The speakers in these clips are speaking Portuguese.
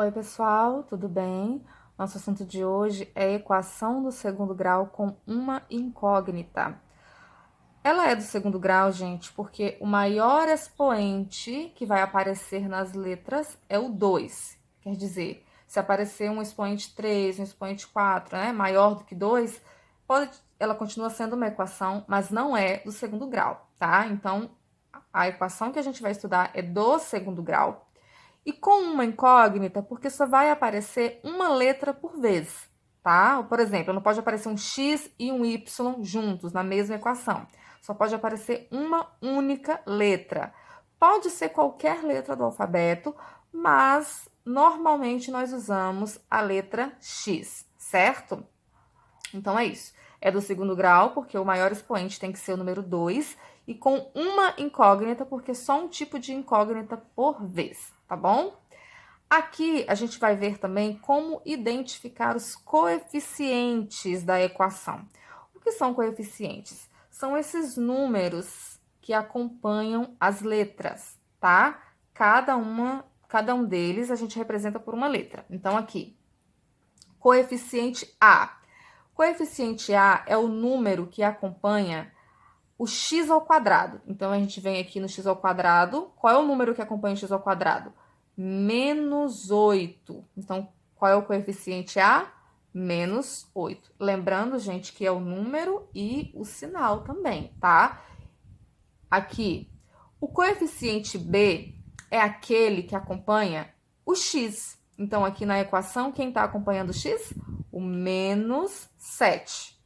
Oi, pessoal, tudo bem? Nosso assunto de hoje é equação do segundo grau com uma incógnita. Ela é do segundo grau, gente, porque o maior expoente que vai aparecer nas letras é o 2. Quer dizer, se aparecer um expoente 3, um expoente 4, né, maior do que 2, ela continua sendo uma equação, mas não é do segundo grau, tá? Então, a equação que a gente vai estudar é do segundo grau. E com uma incógnita, porque só vai aparecer uma letra por vez, tá? Por exemplo, não pode aparecer um x e um y juntos na mesma equação. Só pode aparecer uma única letra. Pode ser qualquer letra do alfabeto, mas normalmente nós usamos a letra x, certo? Então é isso. É do segundo grau, porque o maior expoente tem que ser o número 2, e com uma incógnita, porque só um tipo de incógnita por vez, tá bom? Aqui a gente vai ver também como identificar os coeficientes da equação. O que são coeficientes? São esses números que acompanham as letras, tá? Cada um deles a gente representa por uma letra. Então aqui, coeficiente A. Coeficiente A é o número que acompanha o x ao quadrado. Então, a gente vem aqui no x ao quadrado. Qual é o número que acompanha o x ao quadrado? Menos 8. Então, qual é o coeficiente A? Menos 8. Lembrando, gente, que é o número e o sinal também, tá? Aqui, o coeficiente B é aquele que acompanha o x. Então, aqui na equação, quem está acompanhando o x? O menos 7.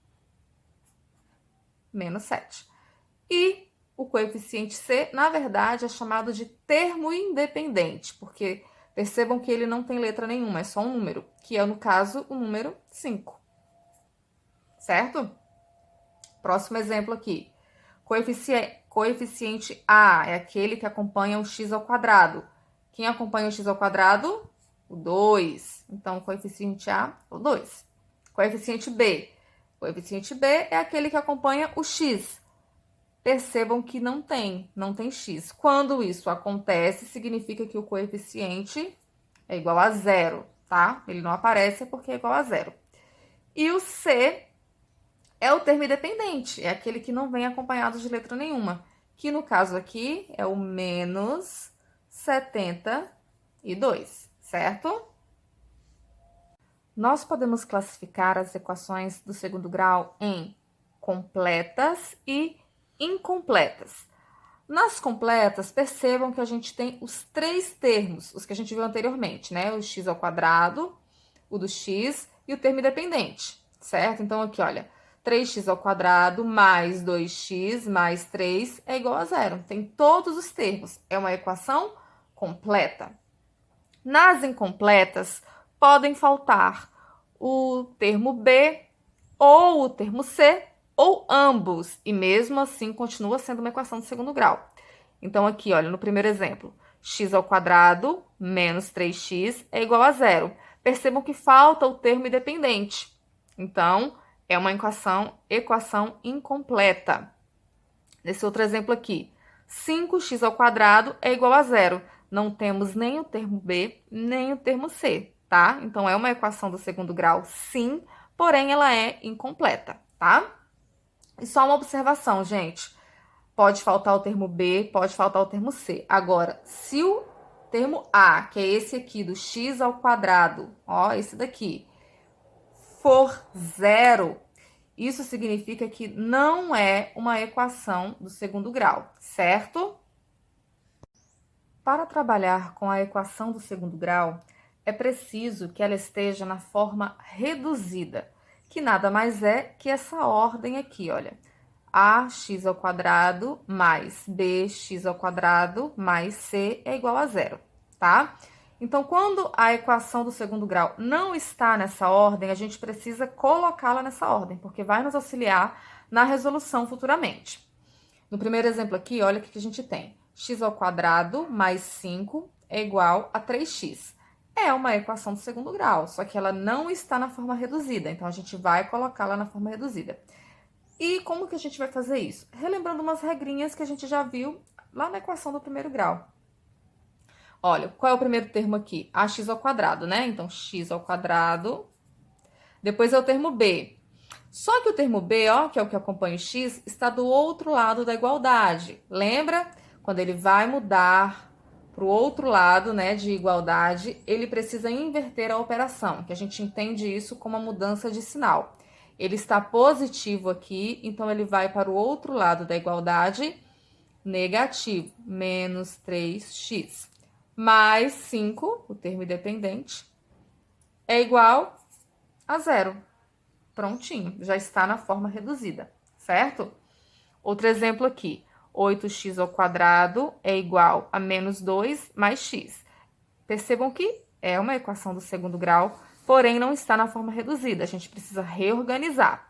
Menos 7. E o coeficiente C, na verdade, é chamado de termo independente, porque percebam que ele não tem letra nenhuma, é só um número, que é, no caso, o número 5. Certo? Próximo exemplo aqui. Coeficiente A é aquele que acompanha o x ao quadrado. Quem acompanha o x ao quadrado? O 2. Então, o coeficiente A é o 2. Coeficiente B. Coeficiente B é aquele que acompanha o x. Percebam que não tem x. Quando isso acontece, significa que o coeficiente é igual a zero, tá? Ele não aparece porque é igual a zero. E o C é o termo independente, é aquele que não vem acompanhado de letra nenhuma, que no caso aqui é o menos 72, certo? Nós podemos classificar as equações do segundo grau em completas e incompletas. Nas completas, percebam que a gente tem os três termos, os que a gente viu anteriormente, né? O x ao quadrado, o do x e o termo independente, certo? Então, aqui, olha, 3x ao quadrado mais 2x mais 3 é igual a zero. Tem todos os termos. É uma equação completa. Nas incompletas, podem faltar o termo B ou o termo C ou ambos, e mesmo assim continua sendo uma equação de segundo grau. Então, aqui, olha, no primeiro exemplo, x ao quadrado menos 3x é igual a zero. Percebam que falta o termo independente. Então, é uma equação incompleta. Nesse outro exemplo aqui, 5x ao quadrado é igual a zero. Não temos nem o termo B, nem o termo C, tá? Então, é uma equação do segundo grau, sim, porém ela é incompleta, tá? E só uma observação, gente. Pode faltar o termo B, pode faltar o termo C. Agora, se o termo A, que é esse aqui do x ao quadrado, ó, esse daqui, for zero, isso significa que não é uma equação do segundo grau, certo? Para trabalhar com a equação do segundo grau, é preciso que ela esteja na forma reduzida, que nada mais é que essa ordem aqui, olha. Ax ao quadrado mais bx ao quadrado mais c é igual a zero, tá? Então, quando a equação do segundo grau não está nessa ordem, a gente precisa colocá-la nessa ordem, porque vai nos auxiliar na resolução futuramente. No primeiro exemplo aqui, olha o que a gente tem. X ao quadrado mais 5 é igual a 3x. É uma equação do segundo grau, só que ela não está na forma reduzida, então a gente vai colocá-la na forma reduzida. E como que a gente vai fazer isso? Relembrando umas regrinhas que a gente já viu lá na equação do primeiro grau. Olha, qual é o primeiro termo aqui? Ax ao quadrado, né? Então, x ao quadrado. Depois é o termo b. Só que o termo b, ó, que é o que acompanha o x, está do outro lado da igualdade. Lembra? Quando ele vai mudar para o outro lado, né, de igualdade, ele precisa inverter a operação, que a gente entende isso como uma mudança de sinal. Ele está positivo aqui, então ele vai para o outro lado da igualdade, negativo, menos 3x. Mais 5, o termo independente, é igual a zero. Prontinho, já está na forma reduzida, certo? Outro exemplo aqui, 8x ao quadrado é igual a menos 2 mais x. Percebam que é uma equação do segundo grau, porém não está na forma reduzida, a gente precisa reorganizar.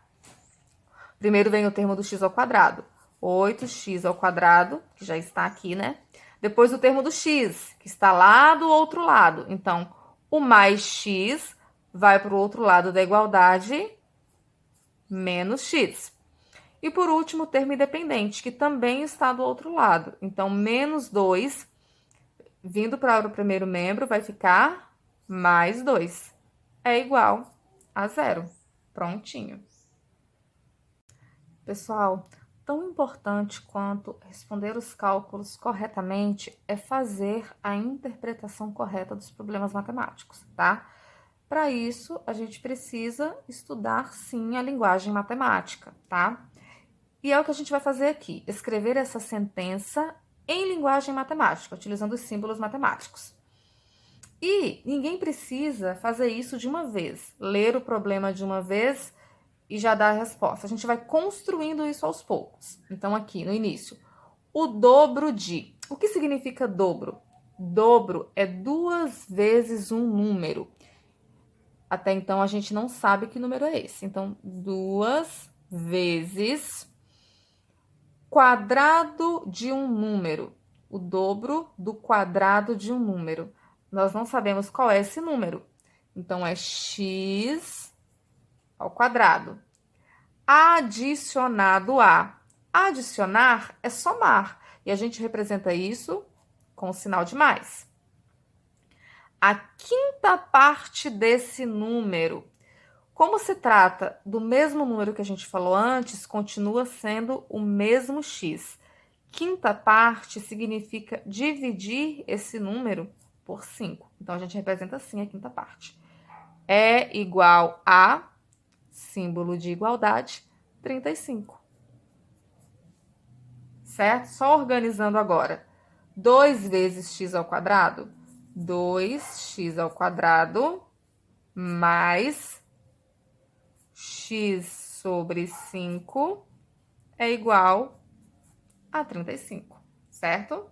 Primeiro vem o termo do x ao quadrado, 8x ao quadrado, que já está aqui, né? Depois o termo do x, que está lá do outro lado. Então, o mais x vai para o outro lado da igualdade, menos x. E por último, o termo independente, que também está do outro lado. Então, menos 2, vindo para o primeiro membro, vai ficar mais 2. É igual a zero. Prontinho. Pessoal, tão importante quanto responder os cálculos corretamente é fazer a interpretação correta dos problemas matemáticos, tá? Para isso, a gente precisa estudar, sim, a linguagem matemática, tá? E é o que a gente vai fazer aqui, escrever essa sentença em linguagem matemática, utilizando os símbolos matemáticos. E ninguém precisa fazer isso de uma vez, ler o problema de uma vez e já dar a resposta. A gente vai construindo isso aos poucos. Então, aqui no início, o dobro de. O que significa dobro? Dobro é 2 vezes um número. Até então, a gente não sabe que número é esse. Então, 2 vezes quadrado de um número. O dobro do quadrado de um número. Nós não sabemos qual é esse número. Então, é x ao quadrado. Adicionado a. Adicionar é somar. E a gente representa isso com o sinal de mais. A quinta parte desse número. Como se trata do mesmo número que a gente falou antes, continua sendo o mesmo x. Quinta parte significa dividir esse número por 5. Então, a gente representa assim a quinta parte. É igual a, símbolo de igualdade, 35. Certo? Só organizando agora. 2 vezes x ao quadrado, 2x ao quadrado, mais x sobre 5 é igual a 35, certo?